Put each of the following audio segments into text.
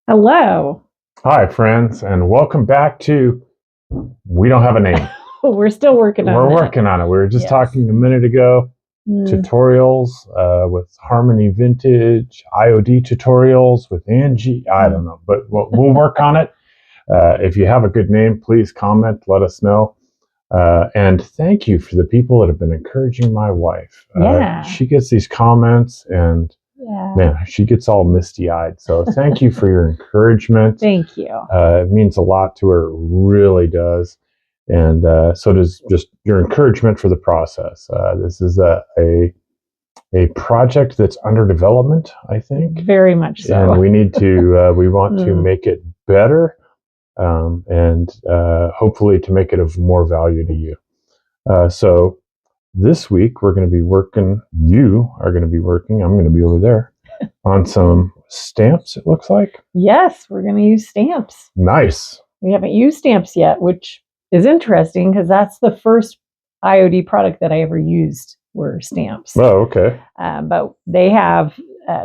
Hello. Hi, friends, and welcome back to We Don't Have a Name. We're still working on it. We're working on it. We were just Yes. talking a minute ago. Tutorials with Harmony Vintage, IOD tutorials with Angie. I don't know, but we'll work on it. If you have a good name, please comment. Let us know. And thank you for the people that have been encouraging my wife. Yeah. She gets these comments and man, she gets all misty-eyed. So thank you for your encouragement. Thank you. It means a lot to her, really does. And so does just your encouragement for the process. This is a project that's under development, I think. Very much so. And we need to, we want to make it better and hopefully to make it of more value to you. So this week we're going to be working, you are going to be working, I'm going to be over there on some stamps, it looks like. Yes, we're going to use stamps. Nice. We haven't used stamps yet, which is interesting because that's the first IOD product that I ever used were stamps. Oh, okay. But they have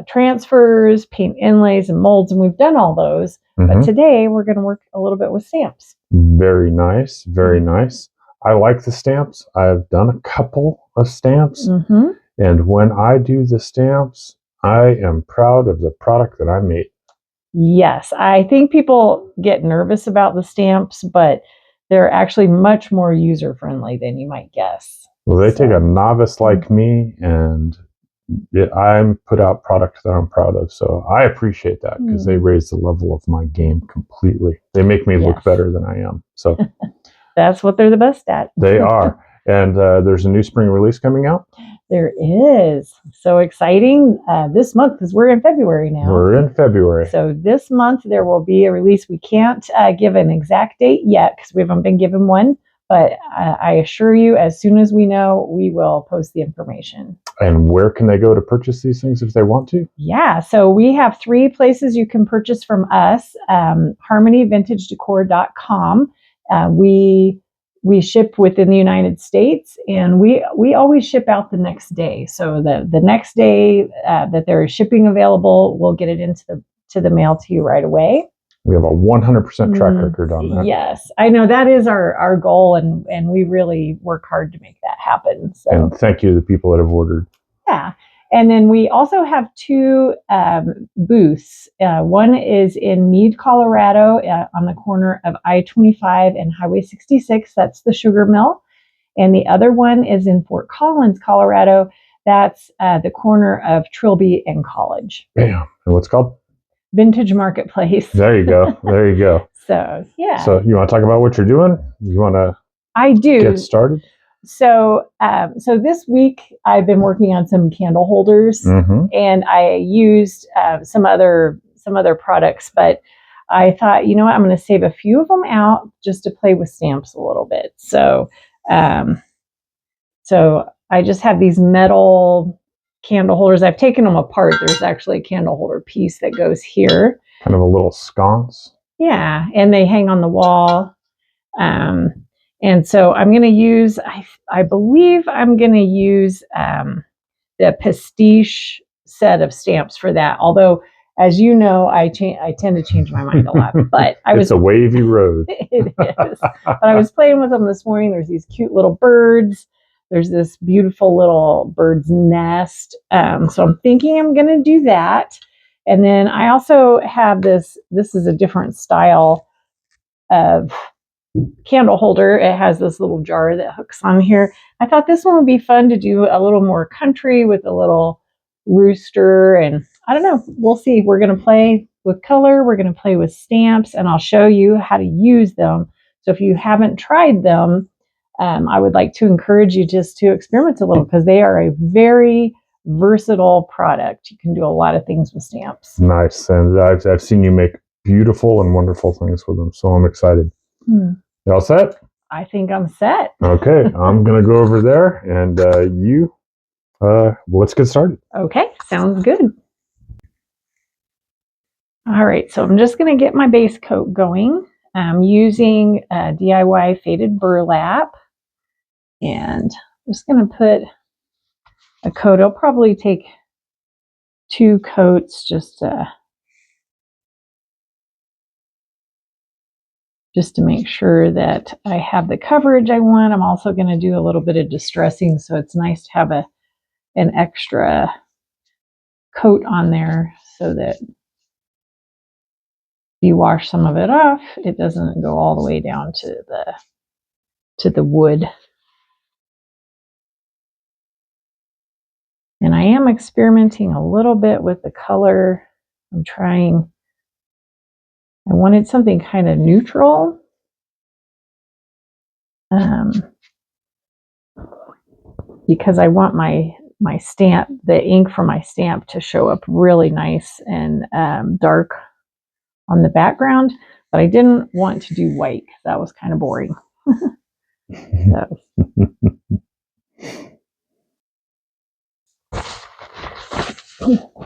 transfers, paint inlays, and molds, and we've done all those. But today we're going to work a little bit with stamps. Very nice. Very nice. I like the stamps. I've done a couple of stamps. And when I do the stamps, I am proud of the product that I made. Yes, I think people get nervous about the stamps, but they're actually much more user-friendly than you might guess. Well, they take a novice like me, and I'm put out product that I'm proud of. So I appreciate that because they raise the level of my game completely. They make me look better than I am. So that's what they're the best at. They are. And there's a new spring release coming out. There is. So exciting this month because we're in February now. We're in February. So this month there will be a release. We can't give an exact date yet because we haven't been given one. But I assure you, as soon as we know, we will post the information. And where can they go to purchase these things if they want to? Yeah, so we have 3 places you can purchase from us. HarmonyVintageDecor.com. We ship within the United States, and we always ship out the next day. So the next day that there is shipping available, we'll get it into the mail to you right away. We have a 100% track record on that. Yes, I know that is our goal, and we really work hard to make that happen. So. And thank you to the people that have ordered. Yeah. And then we also have 2 booths. One is in Meade, Colorado, on the corner of I-25 and Highway 66. That's the Sugarmill. And the other one is in Fort Collins, Colorado. That's the corner of Trilby and College. Bam. And what's it called? Vintage Marketplace. There you go. There you go. So, yeah. So you want to talk about what you're doing? You want to get started? So, so this week I've been working on some candle holders, and I used some other products, but I thought, you know what, I'm going to save a few of them out just to play with stamps a little bit. So, so I just have these metal candle holders. I've taken them apart. There's actually a candle holder piece that goes here. Kind of a little sconce. Yeah, and they hang on the wall. And so I'm going to use, I believe I'm going to use the pastiche set of stamps for that. Although, as you know, I tend to change my mind a lot. But it's a wavy road. It is. But I was playing with them this morning. There's these cute little birds. There's this beautiful little bird's nest. So I'm thinking I'm going to do that. And then I also have this. This is a different style of candle holder. It has this little jar that hooks on here. I thought this one would be fun to do a little more country with a little rooster, and I don't know, we'll see. We're going to play with color, we're going to play with stamps, and I'll show you how to use them. So if you haven't tried them, I would like to encourage you just to experiment a little because they are a very versatile product. You can do a lot of things with stamps. Nice. And I've seen you make beautiful and wonderful things with them, so I'm excited. You all set? I think I'm set. Okay, I'm going to go over there, and let's get started. Okay, sounds good. All right, so I'm just going to get my base coat going. I'm using DIY faded burlap, and I'm just going to put a coat. I'll probably take 2 coats just to just to make sure that I have the coverage I want. I'm also going to do a little bit of distressing, so it's nice to have an extra coat on there so that if you wash some of it off, it doesn't go all the way down to the wood. And I am experimenting a little bit with the color. I wanted something kind of neutral. Because I want my stamp, the ink for my stamp, to show up really nice and dark on the background, but I didn't want to do white because that was kind of boring. So.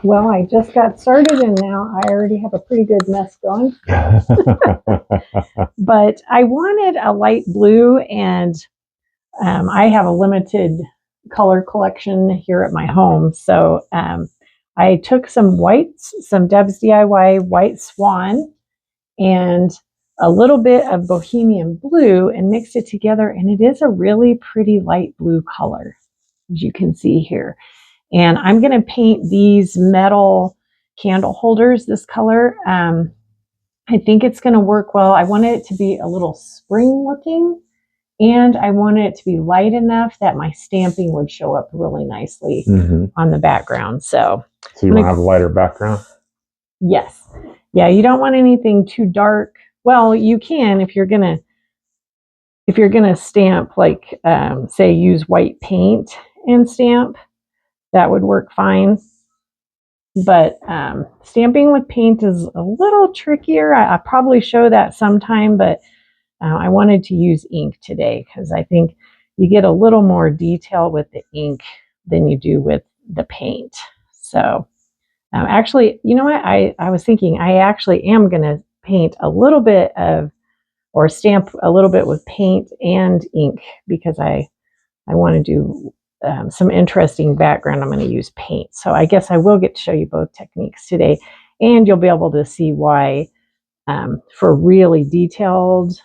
Well, I just got started and now I already have a pretty good mess going. But I wanted a light blue, and I have a limited color collection here at my home. So I took some whites, some Deb's DIY white Swan, and a little bit of Bohemian blue and mixed it together. And it is a really pretty light blue color, as you can see here. And I'm going to paint these metal candle holders this color. I think it's going to work well. I wanted it to be a little spring looking, and I wanted it to be light enough that my stamping would show up really nicely on the background. So you want to have a lighter background? Yes. Yeah, you don't want anything too dark. Well, you can if you're gonna stamp, like say use white paint and stamp, that would work fine. But stamping with paint is a little trickier. I'll probably show that sometime, but I wanted to use ink today because I think you get a little more detail with the ink than you do with the paint. So actually, you know what? I was thinking I actually am going to paint a little bit of, or stamp a little bit with paint and ink, because I want to do some interesting background. I'm going to use paint. So I guess I will get to show you both techniques today, and you'll be able to see why for really detailed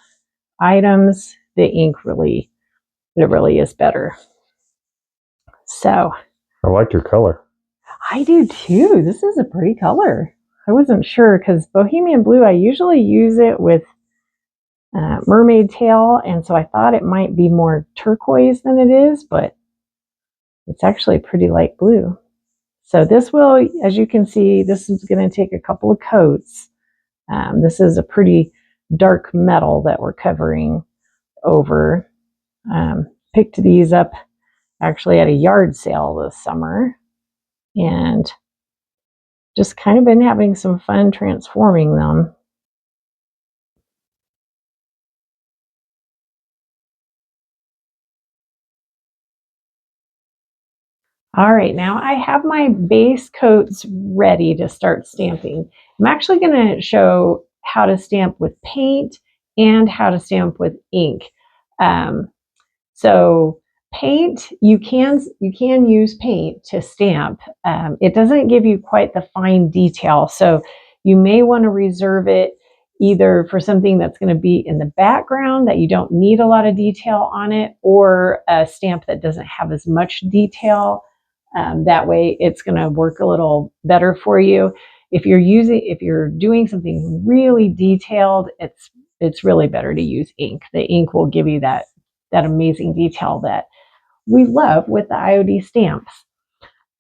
items, the ink really is better. So I like your color. I do too. This is a pretty color. I wasn't sure because Bohemian blue, I usually use it with mermaid tail, and so I thought it might be more turquoise than it is, but it's actually pretty light blue. So this will, as you can see, this is going to take a couple of coats. This is a pretty dark metal that we're covering over. Picked these up actually at a yard sale this summer, and just kind of been having some fun transforming them. All right, now I have my base coats ready to start stamping. I'm actually going to show how to stamp with paint and how to stamp with ink. So paint, you can use paint to stamp. It doesn't give you quite the fine detail, so you may want to reserve it either for something that's going to be in the background that you don't need a lot of detail on it, or a stamp that doesn't have as much detail. That way it's going to work a little better for you. If you're doing something really detailed, it's really better to use ink. The ink will give you that amazing detail that we love with the IOD stamps.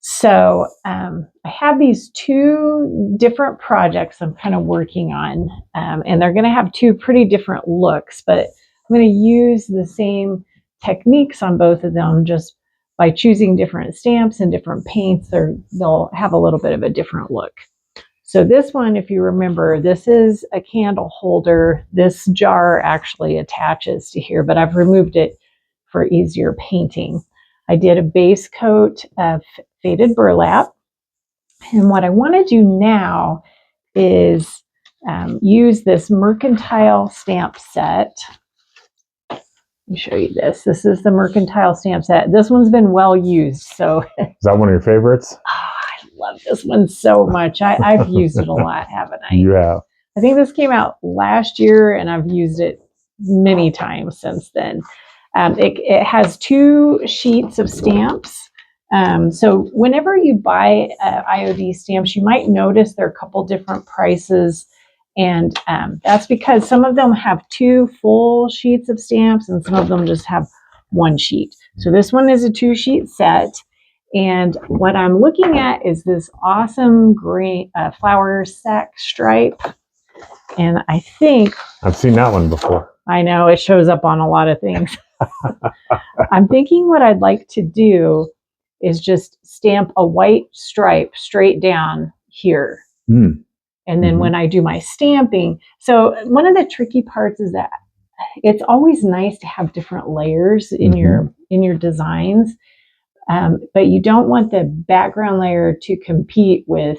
So I have these two different projects I'm kind of working on, and they're going to have two pretty different looks, but I'm going to use the same techniques on both of them. Just by choosing different stamps and different paints, they'll have a little bit of a different look. So this one, if you remember, this is a candle holder. This jar actually attaches to here, but I've removed it for easier painting. I did a base coat of faded burlap. And what I want to do now is use this mercantile stamp set. Let me show you this. This is the mercantile stamp set. This one's been well used. So is that one of your favorites? I love this one so much. I've used it a lot, haven't I? You have. I think this came out last year, and I've used it many times since then. It has 2 sheets of stamps. So whenever you buy IOD stamps, you might notice there are a couple different prices. And that's because some of them have 2 full sheets of stamps and some of them just have 1 sheet. So this one is a 2-sheet set. And what I'm looking at is this awesome green flower sack stripe. And I think I've seen that one before. I know it shows up on a lot of things. I'm thinking what I'd like to do is just stamp a white stripe straight down here. And then when I do my stamping, so one of the tricky parts is that it's always nice to have different layers in your designs. But you don't want the background layer to compete with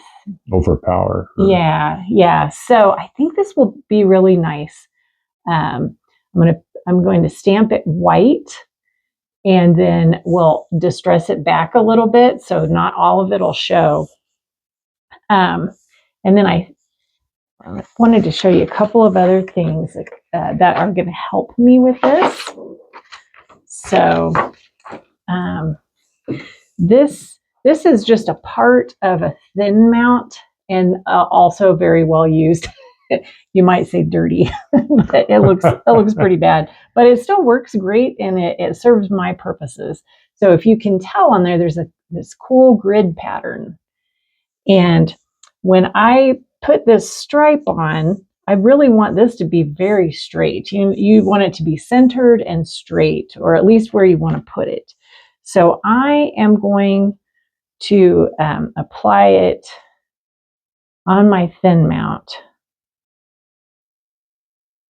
overpower. Yeah. So I think this will be really nice. I'm going to stamp it white, and then we'll distress it back a little bit so not all of it will show. And then I wanted to show you a couple of other things that are going to help me with this. So this is just a part of a thin mount, and also very well used. You might say dirty. It looks pretty bad, but it still works great, and it serves my purposes. So if you can tell on there, there's this cool grid pattern. And when I put this stripe on, I really want this to be very straight. You want it to be centered and straight, or at least where you want to put it. So I am going to apply it on my thin mount.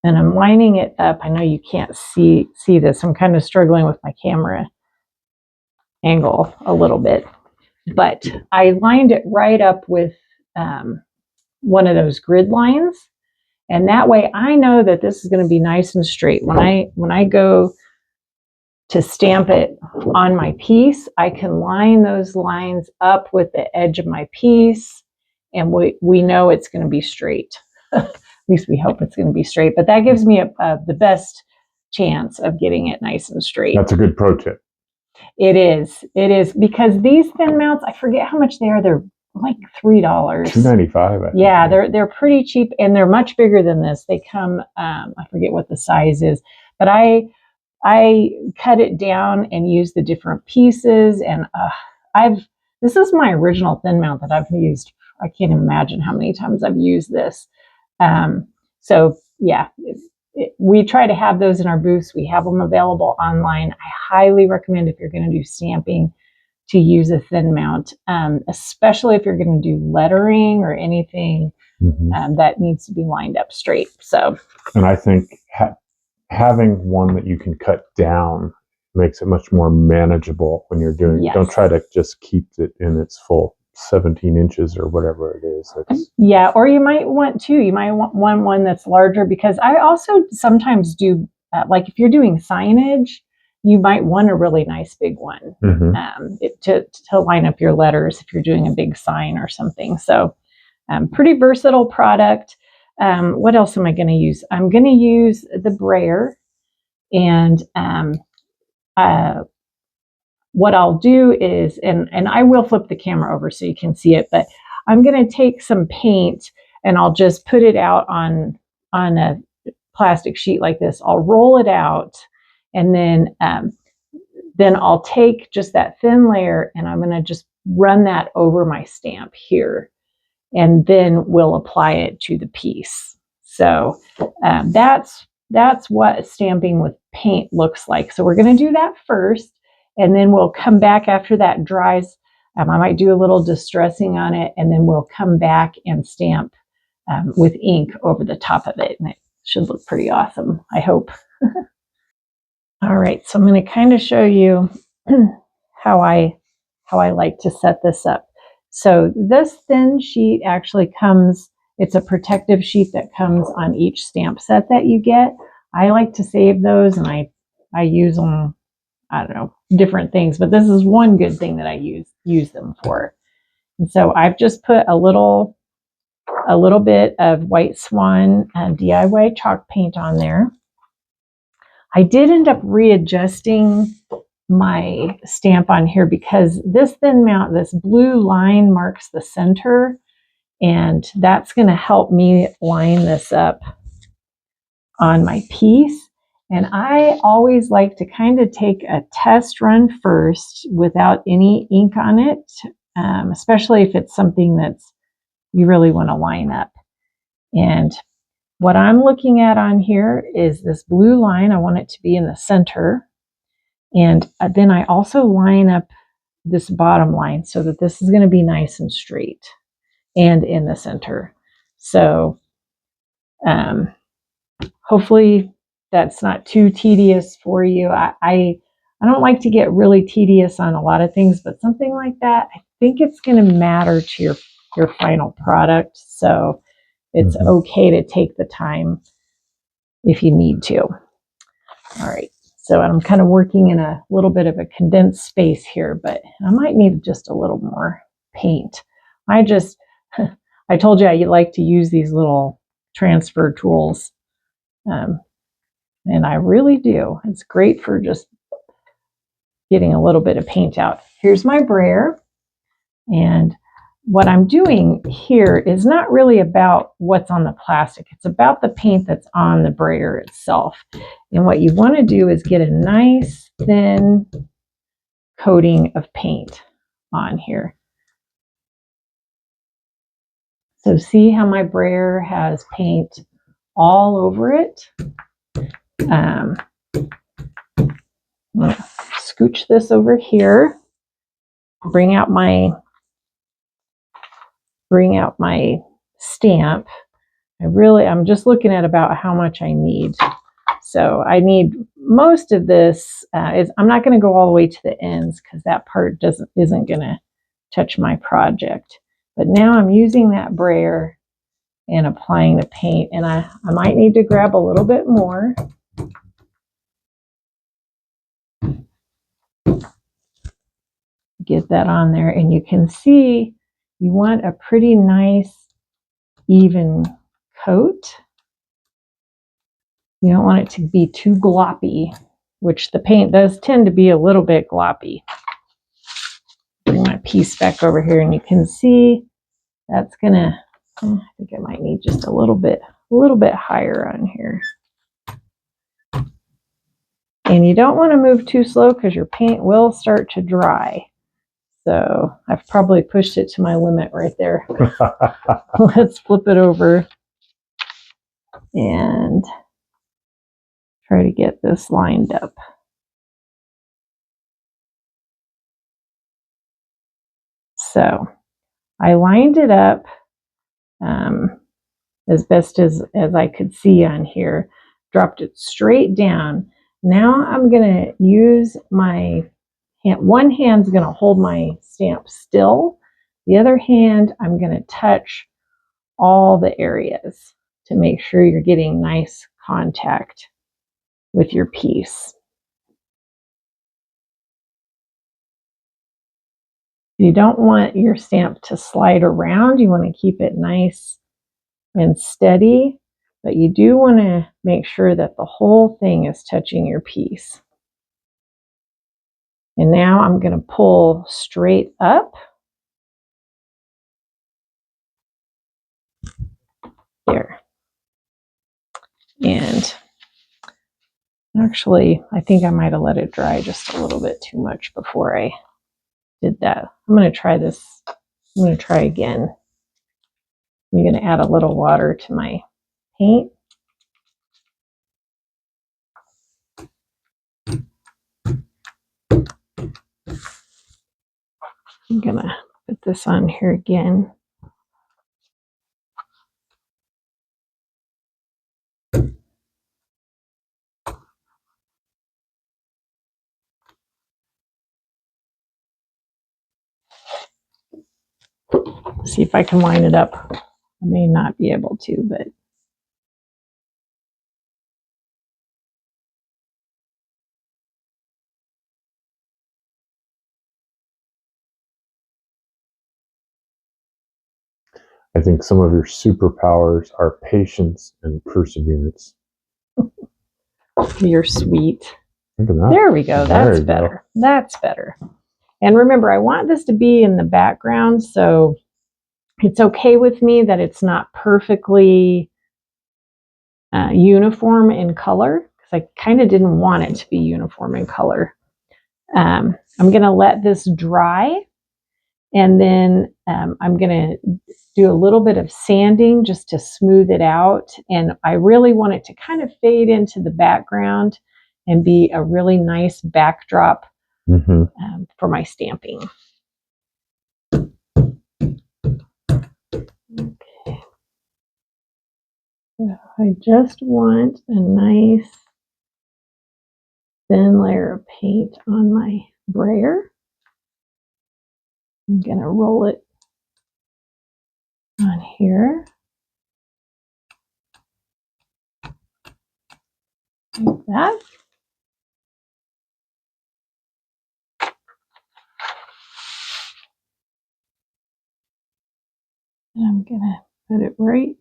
And I'm lining it up. I know you can't see this. I'm kind of struggling with my camera angle a little bit. But I lined it right up with one of those grid lines. And that way I know that this is going to be nice and straight. When I go to stamp it on my piece, I can line those lines up with the edge of my piece, and we know it's going to be straight. At least we hope it's going to be straight, but that gives me the best chance of getting it nice and straight. That's a good pro tip. It is because these thin mounts, I forget how much they are. They're like $3. $2.95. Yeah, they're pretty cheap, and they're much bigger than this. They come, I forget what the size is, but I cut it down and use the different pieces, and this is my original thin mount that I've used. I can't imagine how many times I've used this. So yeah, we try to have those in our booths. We have them available online. I highly recommend, if you're going to do stamping, to use a thin mount, especially if you're going to do lettering or anything that needs to be lined up straight. So, and I think having one that you can cut down makes it much more manageable when you're doing. Yes. Don't try to just keep it in its full 17 inches or whatever it is. Yeah, or you might want one that's larger, because I also sometimes do like if you're doing signage, you might want a really nice big one to line up your letters if you're doing a big sign or something. So pretty versatile product. What else am I going to use? I'm going to use the brayer, and what I'll do is, and I will flip the camera over so you can see it, but I'm going to take some paint and I'll just put it out on a plastic sheet like this. I'll roll it out, and then I'll take just that thin layer and I'm going to just run that over my stamp here, and then we'll apply it to the piece. So that's what stamping with paint looks like. So we're going to do that first, and then we'll come back after that dries. I might do a little distressing on it, and then we'll come back and stamp with ink over the top of it, and it should look pretty awesome, I hope. All right, so I'm going to kind of show you how I like to set this up. So this thin sheet actually comes, it's a protective sheet that comes on each stamp set that you get. I like to save those, and I use them, I don't know, different things, but this is one good thing that I use them for. And so I've just put a little bit of white Swan DIY chalk paint on there. I did end up readjusting my stamp on here because this thin mount, this blue line marks the center, and that's going to help me line this up on my piece. And I always like to kind of take a test run first without any ink on it, especially if it's something that's you really want to line up. And what I'm looking at on here is this blue line. I want it to be in the center. And then I also line up this bottom line so that this is going to be nice and straight and in the center. So hopefully that's not too tedious for you. I don't like to get really tedious on a lot of things, but something like that, I think it's going to matter to your final product. So it's okay to take the time if you need to. All right. So I'm kind of working in a little bit of a condensed space here, but I might need just a little more paint. I told you I like to use these little transfer tools. And I really do. It's great for just getting a little bit of paint out. Here's my brayer. And what I'm doing here is not really about what's on the plastic. It's about the paint that's on the brayer itself. And what you want to do is get a nice thin coating of paint on here. So see how my brayer has paint all over it? I'm going to scooch this over here, bring out my stamp. I'm just looking at about how much I need. So I need most of this. I'm not going to go all the way to the ends because that part isn't going to touch my project. But now I'm using that brayer and applying the paint, and I might need to grab a little bit more. Get that on there, and you can see you want a pretty nice even coat. You don't want it to be too gloppy, which the paint does tend to be a little bit gloppy. Bring my piece back over here, and you can see that's gonna, I think I might need just a little bit higher on here. And you don't want to move too slow because your paint will start to dry. So I've probably pushed it to my limit right there. Let's flip it over and try to get this lined up. So I lined it up as best as I could see on here, dropped it straight down. Now I'm going to use my hand. One hand's going to hold my stamp still. The other hand, I'm going to touch all the areas to make sure you're getting nice contact with your piece. You don't want your stamp to slide around. You want to keep it nice and steady, but you do want to make sure that the whole thing is touching your piece. And now I'm going to pull straight up. There. And actually, I think I might have let it dry just a little bit too much before I did that. I'm going to try this. I'm going to try again. I'm going to add a little water to my paint. I'm going to put this on here again. See if I can line it up. I may not be able to, but I think some of your superpowers are patience and perseverance. You're sweet. Look at that. There we go. That's better. That's better. And remember, I want this to be in the background, so it's okay with me that it's not perfectly uniform in color, because I kind of didn't want it to be uniform in color. I'm going to let this dry, and then I'm going to do a little bit of sanding just to smooth it out. And I really want it to kind of fade into the background and be a really nice backdrop for my stamping. Okay. So I just want a nice thin layer of paint on my brayer. I'm going to roll it on here. Like that. And I'm going to put it right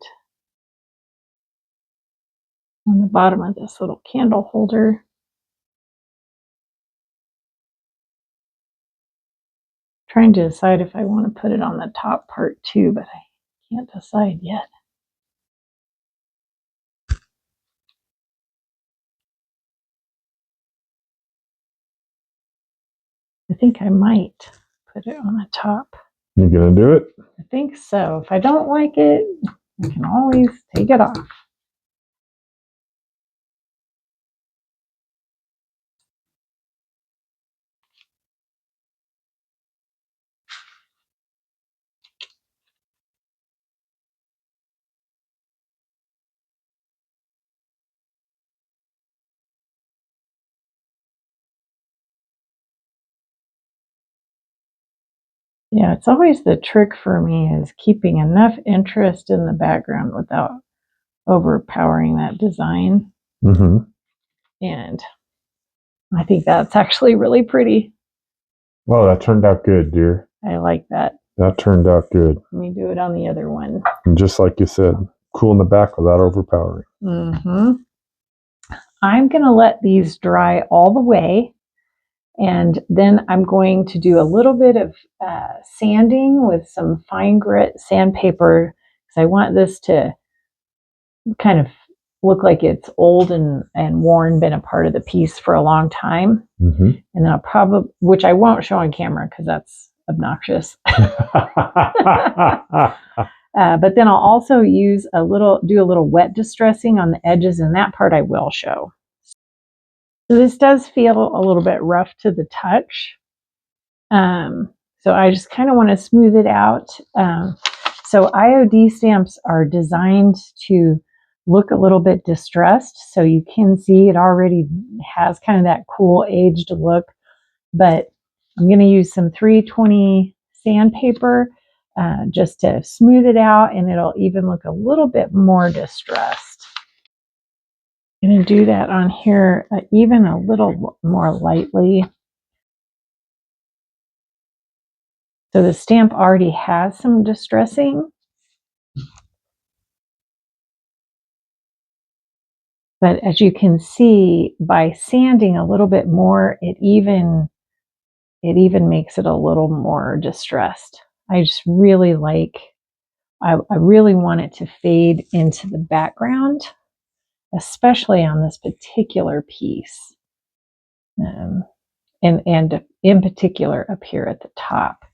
on the bottom of this little candle holder. Trying to decide if I want to put it on the top part too, but I can't decide yet. I think I might put it on the top. You gonna do it? I think so. If I don't like it, I can always take it off. Yeah, it's always the trick for me is keeping enough interest in the background without overpowering that design. And I think that's actually really pretty. Well, that turned out good, dear. I like that. That turned out good. Let me do it on the other one. And just like you said, cool in the back without overpowering. I'm going to let these dry all the way. And then I'm going to do a little bit of sanding with some fine grit sandpaper, because I want this to kind of look like it's old and worn, been a part of the piece for a long time. And then I'll probably, which I won't show on camera because that's obnoxious. But then I'll also use do a little wet distressing on the edges, and that part I will show. So this does feel a little bit rough to the touch. So I just kind of want to smooth it out. So IOD stamps are designed to look a little bit distressed. So you can see it already has kind of that cool aged look. But I'm going to use some 320 sandpaper just to smooth it out, and it'll even look a little bit more distressed. I'm going to do that on here even a little more lightly. So the stamp already has some distressing. But as you can see, by sanding a little bit more, it even makes it a little more distressed. I just really like, I really want it to fade into the background, especially on this particular piece. And in particular up here at the top.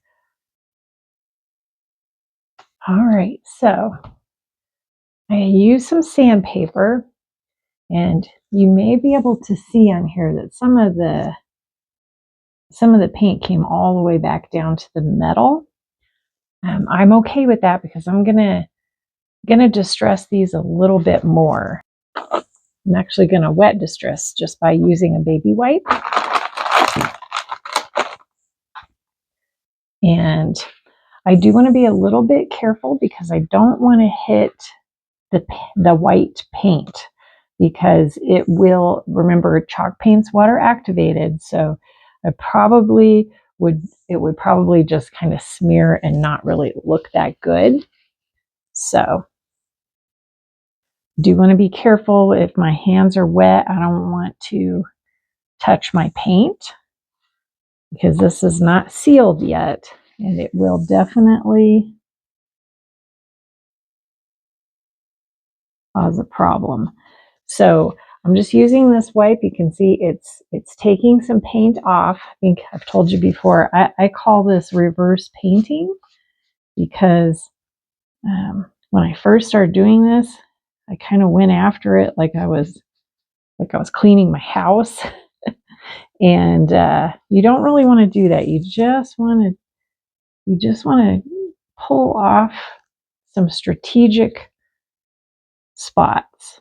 All right, so I use some sandpaper, and you may be able to see on here that some of the paint came all the way back down to the metal. I'm okay with that because I'm gonna distress these a little bit more. I'm actually gonna wet distress just by using a baby wipe. And I do want to be a little bit careful because I don't want to hit the white paint, because it will, remember, chalk paint's water activated, so it would probably just kind of smear and not really look that good. So Do want to be careful if my hands are wet. I don't want to touch my paint because this is not sealed yet, and it will definitely cause a problem. So I'm just using this wipe. You can see it's taking some paint off. I think I've told you before, I call this reverse painting because when I first started doing this, I kind of went after it like I was cleaning my house. And you don't really want to do that. You just want to pull off some strategic spots.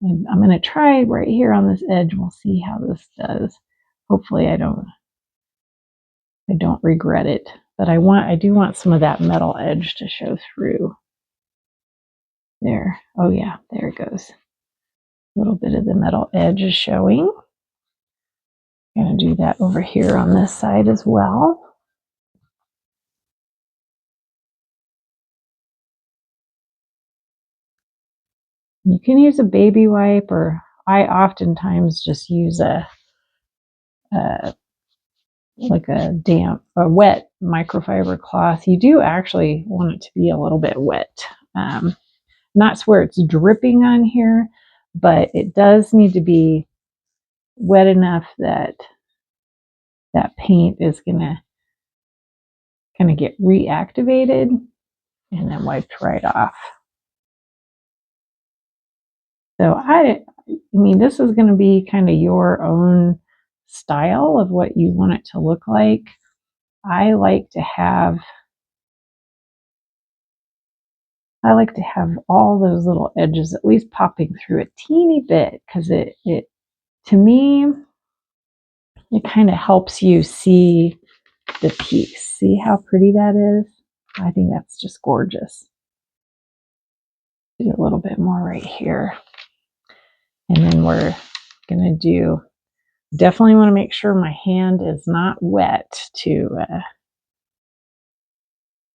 And I'm going to try right here on this edge. We'll see how this does. Hopefully I don't regret it. But I do want some of that metal edge to show through. There. Oh yeah, there it goes. A little bit of the metal edge is showing. I'm going to do that over here on this side as well. You can use a baby wipe, or I oftentimes just use a wet microfiber cloth. You do actually want it to be a little bit wet. Not where it's dripping on here, but it does need to be wet enough that that paint is gonna kind of get reactivated and then wiped right off. So I mean, this is going to be kind of your own style of what you want it to look like. I like to have all those little edges at least popping through a teeny bit, because it to me, it kind of helps you see the piece. See how pretty that is? I think that's just gorgeous. Do a little bit more right here. And then we're going to definitely want to make sure my hand is not wet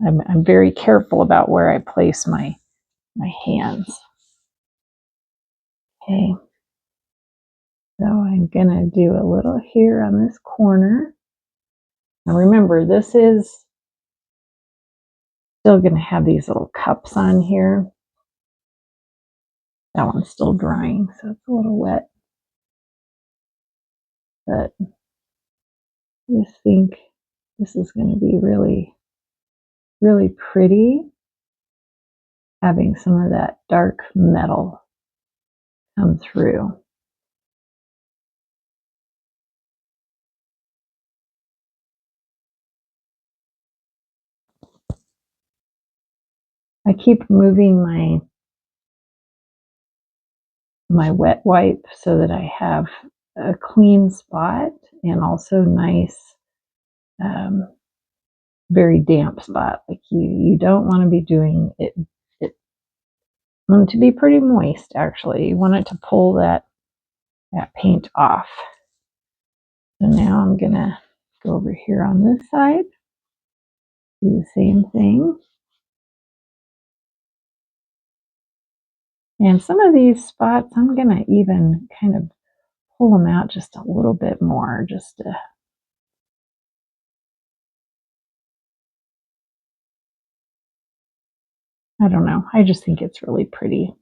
I'm very careful about where I place my hands. Okay. So I'm going to do a little here on this corner. Now remember, this is still going to have these little cups on here. That one's still drying, so it's a little wet. But I just think this is going to be really, really pretty, having some of that dark metal come through. I keep moving my wet wipe so that I have a clean spot and also nice, very damp spot. Like you don't want to be doing it. You want it to be pretty moist. Actually, you want it to pull that paint off. So now I'm gonna go over here on this side, do the same thing. And some of these spots, I'm gonna even kind of pull them out just a little bit more, just to I don't know. I just think it's really pretty.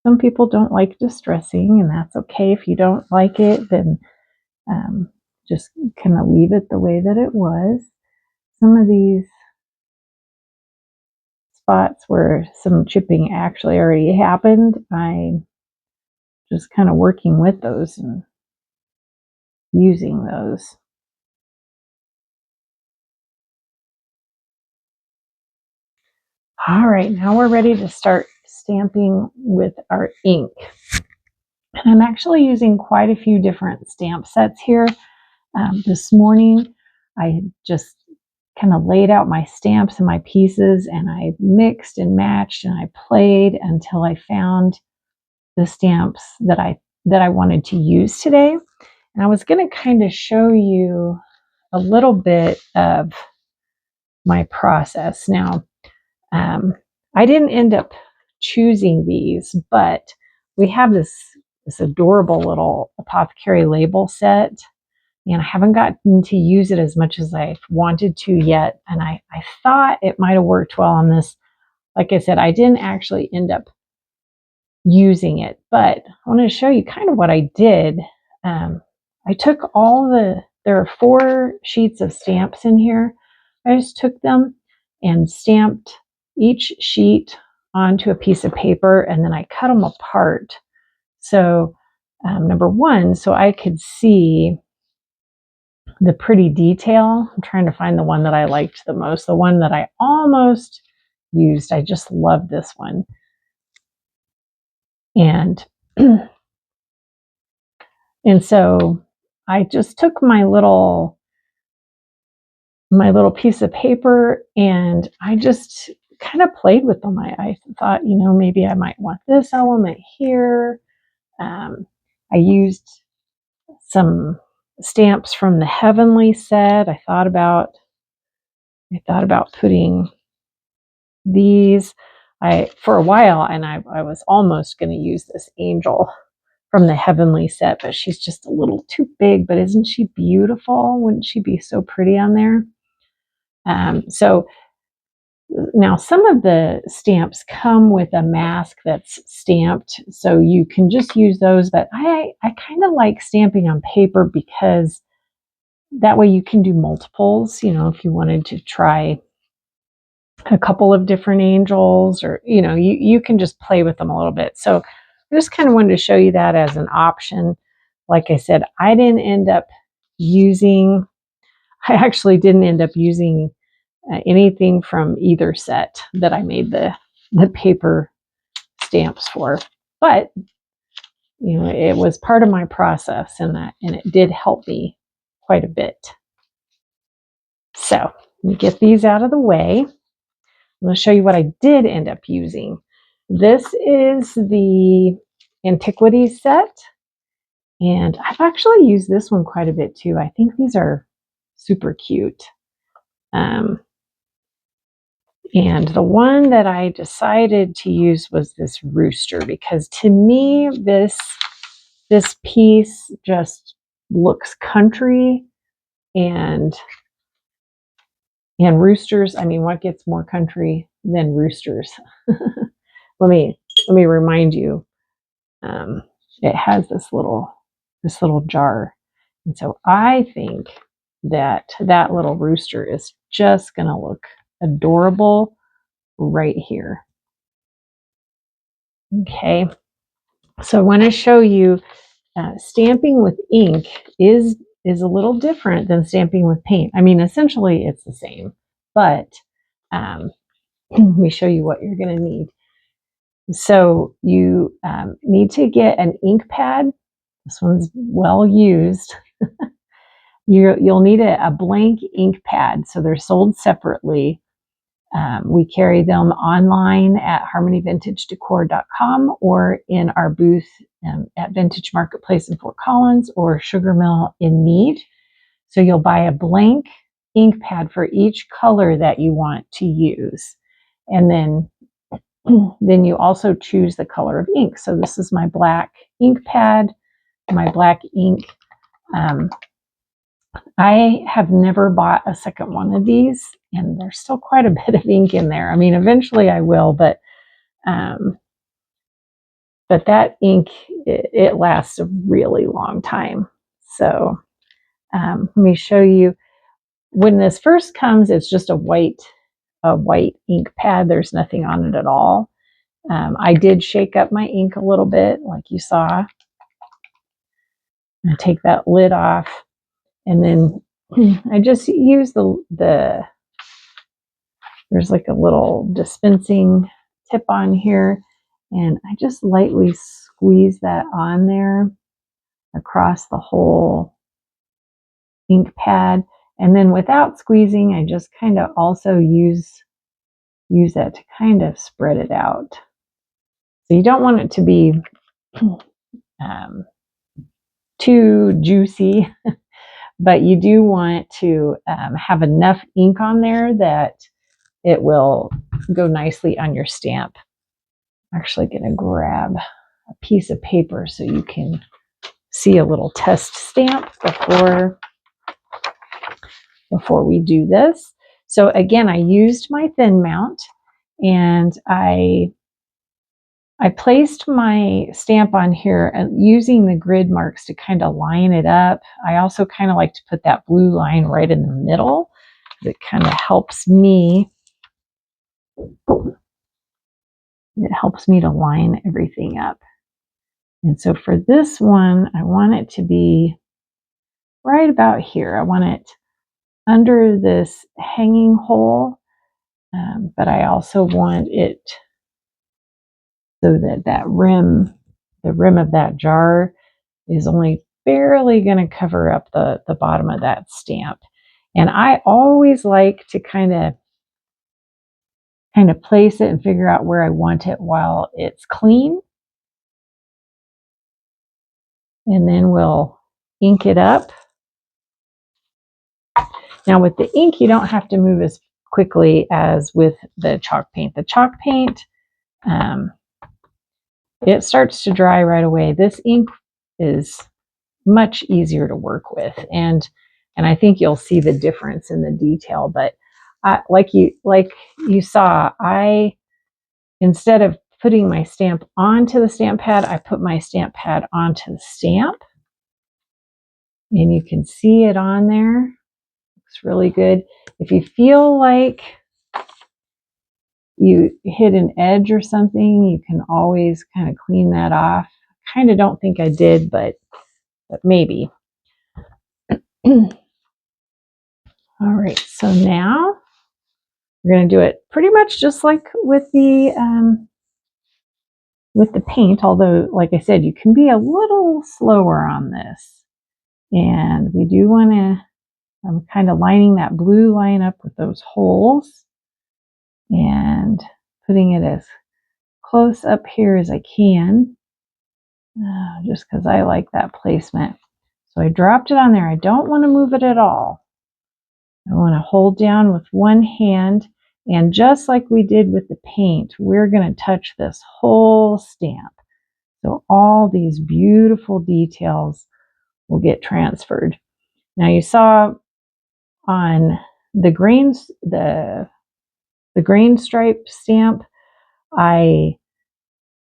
Some people don't like distressing, and that's okay. If you don't like it, then just kind of leave it the way that it was. Some of these spots where some chipping actually already happened, I'm just kind of working with those and using those. All right, now we're ready to start stamping with our ink. And I'm actually using quite a few different stamp sets here. This morning, I just kind of laid out my stamps and my pieces, and I mixed and matched and I played until I found the stamps that I wanted to use today. And I was going to kind of show you a little bit of my process. Now, I didn't end up choosing these, but we have this adorable little apothecary label set, and I haven't gotten to use it as much as I wanted to yet. And I thought it might have worked well on this. Like I said, I didn't actually end up using it, but I want to show you kind of what I did. I took there are 4 sheets of stamps in here. I just took them and stamped each sheet onto a piece of paper, and then I cut them apart. So number one, so I could see the pretty detail. I'm trying to find the one that I liked the most, the one that I almost used. I just love this one. And and so I just took my little piece of paper and I just kind of played with them. I thought, maybe I might want this element here. I used some stamps from the Heavenly set. I thought about putting these. For a while, and I was almost going to use this angel from the Heavenly set, but she's just a little too big. But isn't she beautiful? Wouldn't she be so pretty on there? So now some of the stamps come with a mask that's stamped, so you can just use those. But I kind of like stamping on paper because that way you can do multiples. If you wanted to try a couple of different angels, or you can just play with them a little bit. So I just kind of wanted to show you that as an option. Like I said, I actually didn't end up using anything from either set that I made the paper stamps for, but it was part of my process, and it did help me quite a bit. So let me get these out of the way. I'm going to show you what I did end up using. This is the antiquities set, and I've actually used this one quite a bit too. I think these are super cute. And the one that I decided to use was this rooster, because to me this piece just looks country, and roosters, I mean, what gets more country than roosters? Let me remind you. It has this little jar, and so I think that little rooster is just going to look adorable right here. Okay, so I want to show you stamping with ink is a little different than stamping with paint. I mean, essentially it's the same, but let me show you what you're going to need. So you need to get an ink pad. This one's well used. You'll need a blank ink pad. So they're sold separately. We carry them online at harmonyvintagedecor.com or in our booth at Vintage Marketplace in Fort Collins or Sugarmill in Mead. So you'll buy a blank ink pad for each color that you want to use. And then you also choose the color of ink. So this is my black ink pad, my black ink. I have never bought a second one of these, and there's still quite a bit of ink in there. I mean, eventually I will, but that ink, it lasts a really long time. So let me show you. When this first comes, it's just a white ink pad. There's nothing on it at all. I did shake up my ink a little bit, like you saw. I take that lid off, and then I just use there's like a little dispensing tip on here, and I just lightly squeeze that on there across the whole ink pad. And then without squeezing, I just kind of also use that to kind of spread it out. So you don't want it to be too juicy, but you do want to have enough ink on there that it will go nicely on your stamp. I'm actually going to grab a piece of paper so you can see a little test stamp before we do this. So again, I used my thin mount, and I placed my stamp on here and using the grid marks to kind of line it up. I also kind of like to put that blue line right in the middle. It kind of helps me. It helps me to line everything up. And so for this one, I want it to be right about here. I want it under this hanging hole, but I also want it so that the rim of that jar is only barely going to cover up the bottom of that stamp. And I always like to kind of place it and figure out where I want it while it's clean. And then we'll ink it up. Now with the ink, you don't have to move as quickly as with the chalk paint. The chalk paint, it starts to dry right away. This ink is much easier to work with, and I think you'll see the difference in the detail. But like you saw, instead of putting my stamp onto the stamp pad, I put my stamp pad onto the stamp, and you can see it on there. Looks really good. If you feel like you hit an edge or something, you can always kind of clean that off. Kind of don't think I did, but maybe. All right, so now we're going to do it pretty much just like with the paint, although, like I said, you can be a little slower on this. And we do want to, I'm kind of lining that blue line up with those holes and putting it as close up here as I can, just because I like that placement. So I dropped it on there. I don't want to move it at all. I want to hold down with one hand, and just like we did with the paint, we're going to touch this whole stamp. So all these beautiful details will get transferred. Now you saw on the grains, the grain stripe stamp, I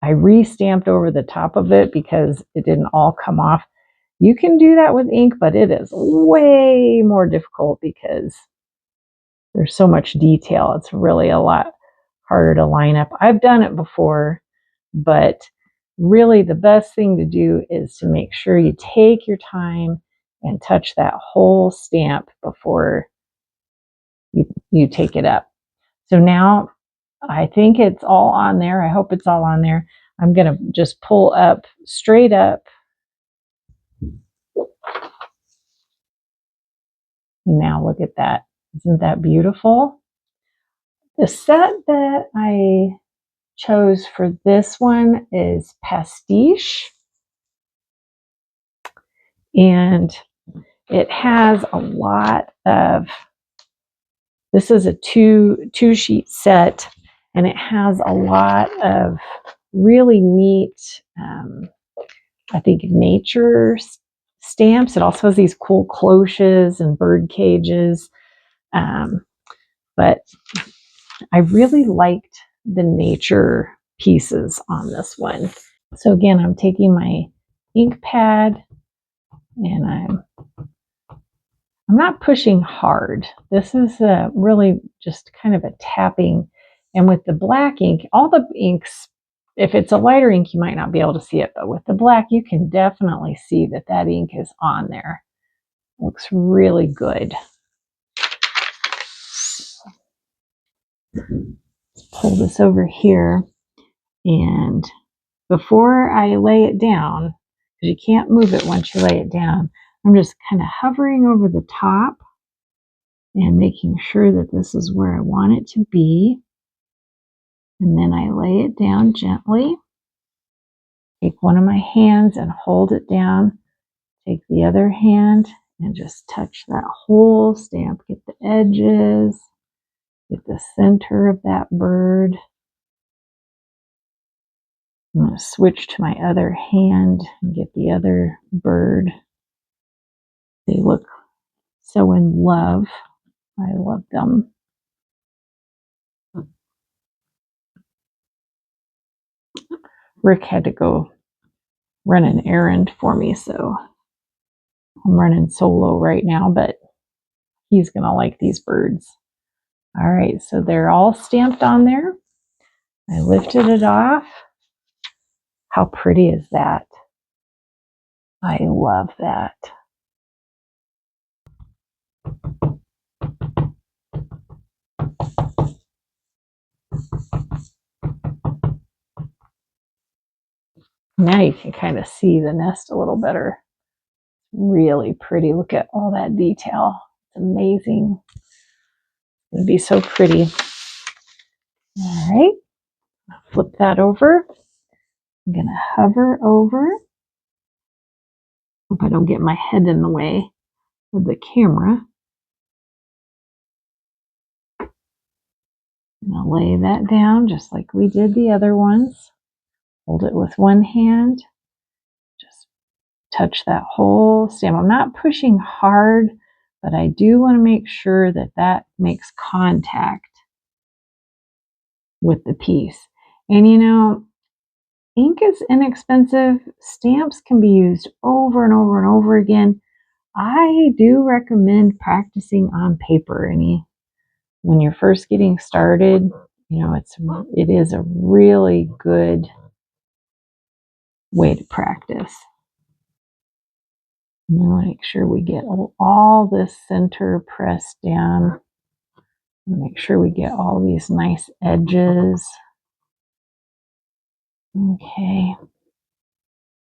re-stamped over the top of it because it didn't all come off. You can do that with ink, but it is way more difficult because there's so much detail. It's really a lot harder to line up. I've done it before, but really the best thing to do is to make sure you take your time and touch that whole stamp before you take it up. So now I think it's all on there. I hope it's all on there. I'm going to just pull up straight up. And now look at that. Isn't that beautiful? The set that I chose for this one is pastiche. And it has a lot of, this is a two sheet set, and it has a lot of really neat, I think, nature stamps. It also has these cool cloches and bird cages. But I really liked the nature pieces on this one. So again, I'm taking my ink pad and I'm not pushing hard. This is really just kind of a tapping. And with the black ink, all the inks, if it's a lighter ink, you might not be able to see it, but with the black, you can definitely see that that ink is on there. Looks really good. Let's pull this over here, and before I lay it down, because you can't move it once you lay it down, I'm just kind of hovering over the top and making sure that this is where I want it to be. And then I lay it down gently. Take one of my hands and hold it down. Take the other hand and just touch that whole stamp. Get the edges, get the center of that bird. I'm going to switch to my other hand and get the other bird. They look so in love. I love them. Rick had to go run an errand for me, so I'm running solo right now, but he's going to like these birds. All right, so they're all stamped on there. I lifted it off. How pretty is that? I love that. Now you can kind of see the nest a little better. Really pretty. Look at all that detail. It's amazing. It'd be so pretty. All right, flip that over. I'm going to hover over. Hope I don't get my head in the way of the camera. I'm going to lay that down just like we did the other ones. Hold it with one hand. Just touch that whole stamp. I'm not pushing hard, but I do want to make sure that that makes contact with the piece. And you know, ink is inexpensive. Stamps can be used over and over and over again. I do recommend practicing on paper. When you're first getting started, you know, it is a really good way to practice. Now make sure we get all this center pressed down. Make sure we get all these nice edges. Okay, I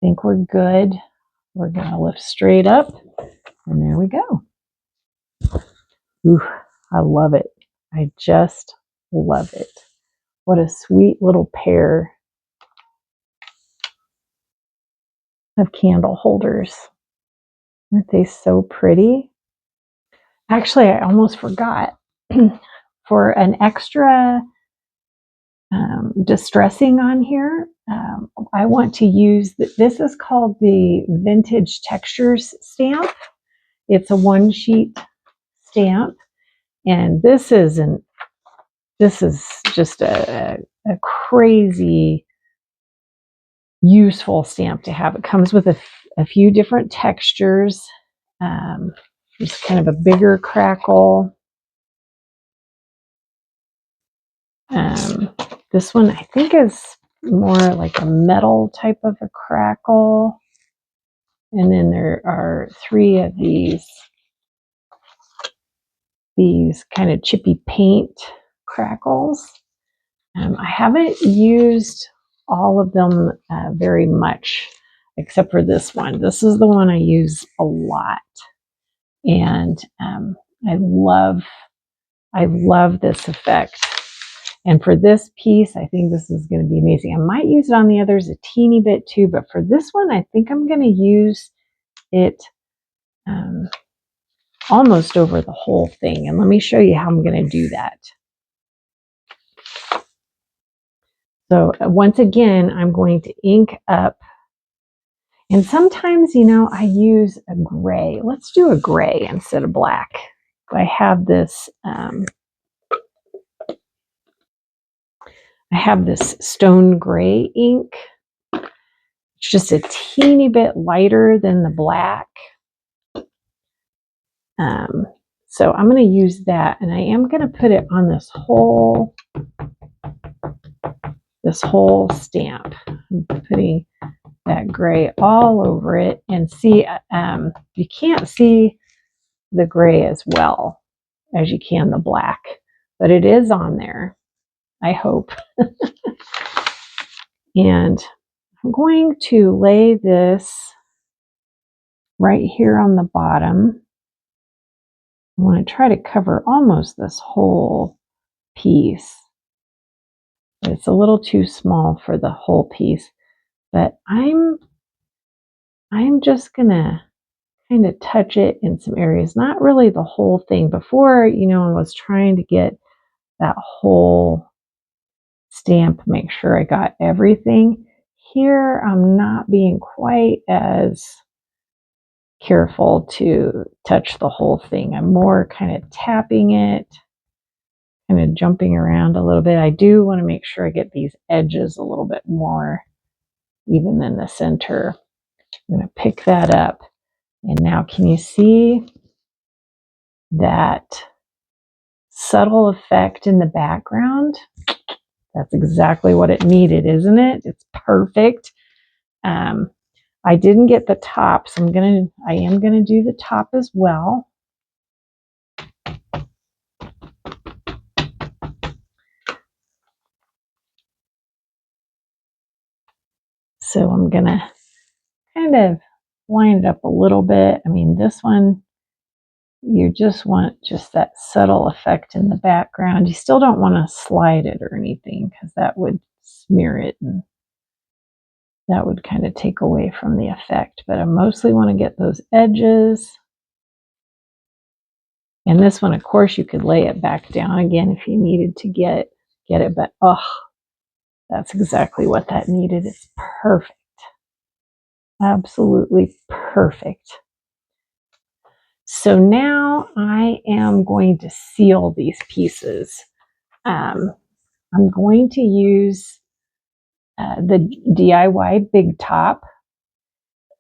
think we're good. We're going to lift straight up, and there we go. Ooh, I love it. I just love it. What a sweet little pair of candle holders. Aren't they so pretty? Actually, I almost forgot. For an extra distressing on here, I want to use, this is called the Vintage Textures stamp. It's a one sheet stamp, and this is just a crazy useful stamp to have. It comes with a few different textures. It's kind of a bigger crackle. This one I think is more like a metal type of a crackle. And then there are 3 of these kind of chippy paint crackles. I haven't used all of them very much, except for this one. This is the one I use a lot. And I love this effect. And for this piece, I think this is going to be amazing. I might use it on the others a teeny bit too, but for this one, I think I'm going to use it almost over the whole thing. And let me show you how I'm going to do that. So once again, I'm going to ink up. And sometimes, you know, I use a gray. Let's do a gray instead of black. I have this stone gray ink. It's just a teeny bit lighter than the black. So I'm going to use that, and I am going to put it on this whole stamp. I'm putting that gray all over it, and see, you can't see the gray as well as you can the black, but it is on there, I hope. And I'm going to lay this right here on the bottom. I want to try to cover almost this whole piece. It's a little too small for the whole piece, but I'm just gonna kind of touch it in some areas, not really the whole thing. Before, you know, I was trying to get that whole stamp, make sure I got everything. here I'm not being quite as careful to touch the whole thing. I'm more kind of tapping it, kind of jumping around a little bit. I do want to make sure I get these edges a little bit more even than the center. I'm going to pick that up. And now can you see that subtle effect in the background? That's exactly what it needed, isn't it? It's perfect. I didn't get the top, so I am gonna do the top as well. So I'm gonna kind of line it up a little bit. I mean, this one, you just want just that subtle effect in the background. You still don't want to slide it or anything because that would smear it and that would kind of take away from the effect. But I mostly want to get those edges. And this one, of course, you could lay it back down again if you needed to get it. But oh, that's exactly what that needed. It's perfect. Absolutely perfect. So now I am going to seal these pieces. I'm going to use the DIY Big Top.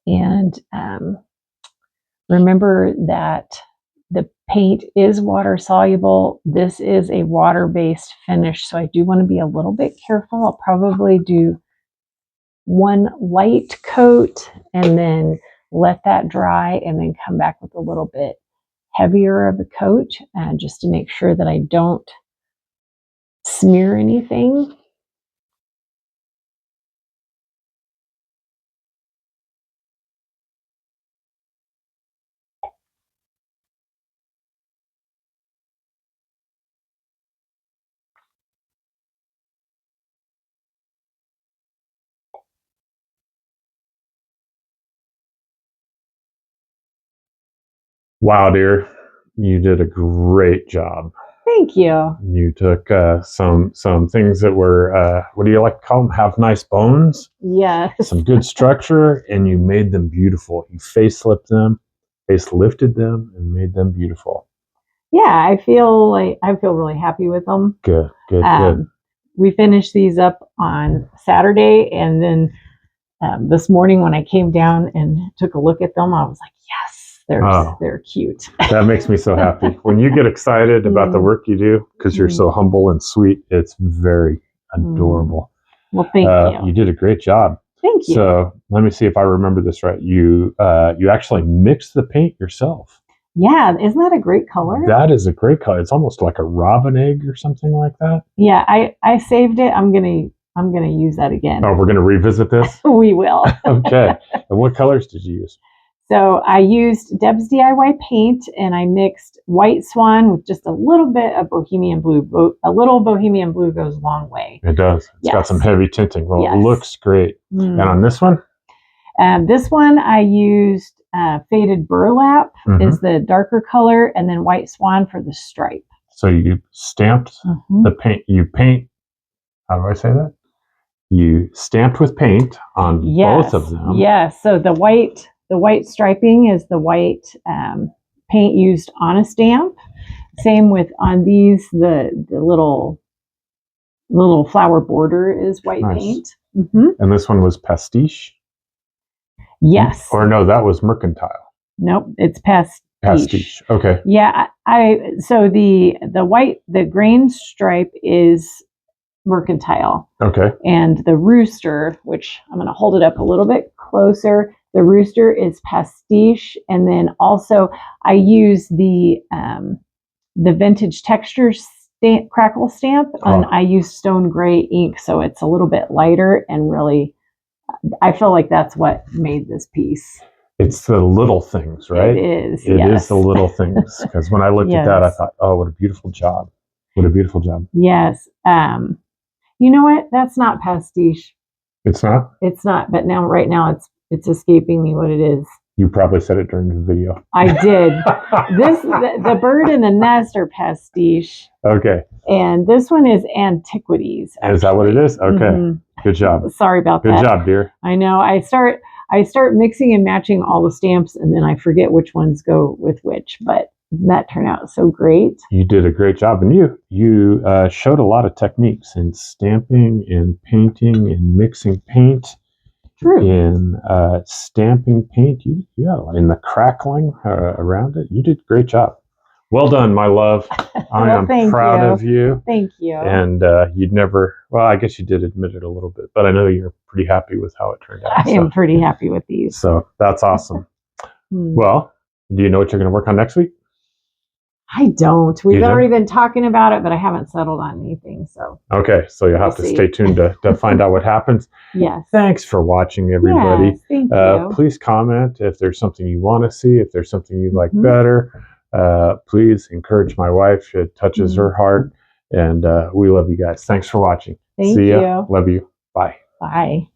And remember that the paint is water soluble. This is a water-based finish, so I do want to be a little bit careful. I'll probably do one light coat and then let that dry and then come back with a little bit heavier of a coat just to make sure that I don't smear anything. Wow, dear, you did a great job. Thank you. You took some things that were, what do you like to call them? Have nice bones. Yes. Some good structure, and you made them beautiful. You facelifted them, and made them beautiful. Yeah, I feel really happy with them. Good. We finished these up on Saturday, and then this morning when I came down and took a look at them, I was like, yes. They're cute. That makes me so happy. When you get excited about the work you do, because you're so humble and sweet, it's very adorable. Well, thank you. You did a great job. Thank you. So let me see if I remember this right. You actually mixed the paint yourself. Yeah, isn't that a great color? That is a great color. It's almost like a robin egg or something like that. Yeah, I saved it. I'm gonna use that again. Oh, we're gonna revisit this? We will. Okay. And what colors did you use? So I used Deb's DIY paint, and I mixed white Swan with just a little bit of Bohemian blue. A little Bohemian blue goes a long way. It does. It's got some heavy tinting. Well, It looks great. And on this one? This one I used faded burlap is the darker color, and then white Swan for the stripe. So you stamped the paint. You paint. How do I say that? You stamped with paint on both of them. Yes. So the white striping is the white paint used on a stamp. Same with on these, the little flower border is white paint. And this one was pastiche? Yes. Or no, that was mercantile. Nope, it's pastiche. Pastiche. Okay. Yeah, so the grain stripe is mercantile. Okay. And the rooster, which I'm going to hold it up a little bit closer, the rooster is pastiche. And then also I use the vintage texture crackle stamp, and I use stone gray ink, so it's a little bit lighter, and really I feel like that's what made this piece. It's the little things, right? It is. It is the little things. Because when I looked at that, I thought, oh, what a beautiful job. What a beautiful job. Yes. You know what? That's not pastiche. It's not? It's not. But right now it's escaping me what it is. You probably said it during the video. I did. The bird and the nest are pastiche. Okay. And this one is antiquities. Actually. Is that what it is? Okay. Good job. Sorry about that. Good job, dear. I know. I start mixing and matching all the stamps, and then I forget which ones go with which. But that turned out so great. You did a great job, and you showed a lot of techniques in stamping, in painting, in mixing paint. True. In stamping paint, you in the crackling around it. You did a great job. Well done, my love. I am proud of you. Thank you. And you'd never, well, I guess you did admit it a little bit, but I know you're pretty happy with how it turned out. I am pretty happy with these. So that's awesome. Well, do you know what you're going to work on next week? I don't. We've already been talking about it, but I haven't settled on anything. So okay, so you'll have to stay tuned to find out what happens. Yes. Thanks for watching, everybody. Yes, thank you. Please comment if there's something you want to see, if there's something you'd like better. Please encourage my wife. It touches her heart, and we love you guys. Thanks for watching. Thank you. Love you. Bye. Bye.